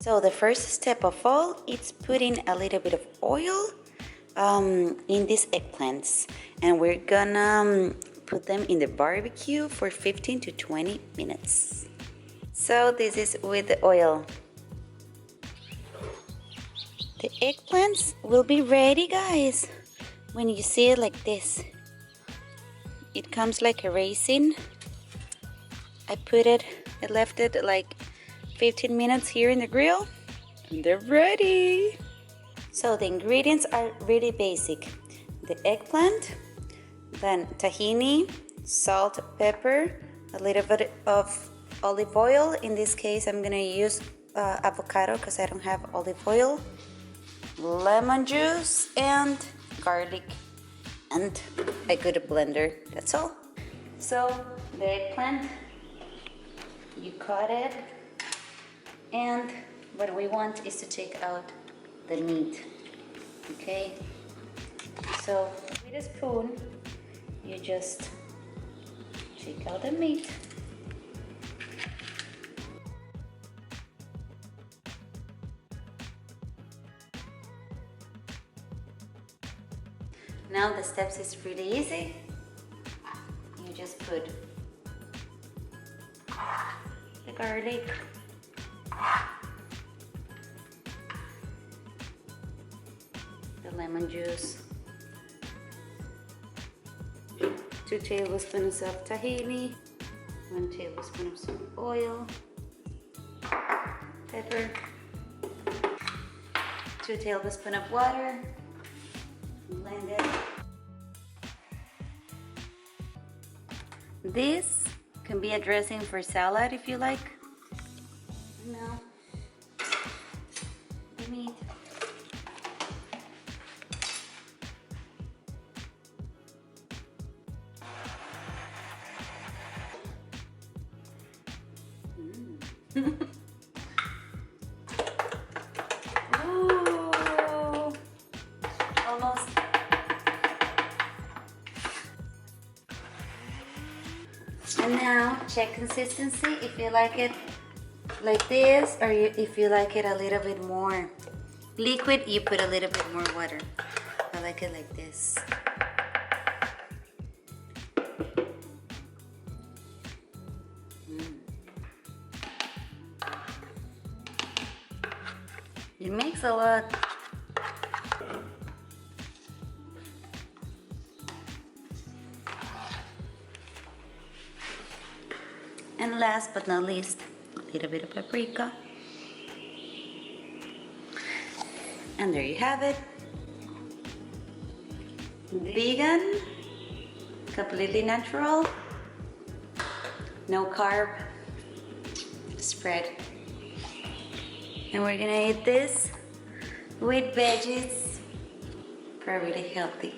So the first step of all is putting a little bit of oil in these eggplants, and we're gonna put them in the barbecue for 15 to 20 minutes. So this is with the oil. The eggplants will be ready, guys, when you see it like this. It comes like a raisin. I left it like 15 minutes here in the grill, and they're ready. So the ingredients are really basic. The eggplant, then tahini, salt, pepper, a little bit of olive oil. In this case, I'm gonna use avocado because I don't have olive oil, lemon juice, and garlic, and a good blender. That's all. So the eggplant, you cut it, and what we want is to take out the meat. Okay, so with a spoon you just take out the meat. Now the steps is really easy. You just put the garlic, the lemon juice, 2 tablespoons of tahini, 1 tablespoon of some oil, pepper, 2 tablespoons of water, blend it. This can be a dressing for salad if you like. Now, the meat. Ooh, almost. And now check consistency, if you like it like this, or if you like it a little bit more liquid, you put a little bit more water. I like it like this. It makes a lot. And last but not least, a little bit of paprika. And there you have it. Vegan, completely natural, no carb spread. And we're gonna eat this with veggies for a really healthy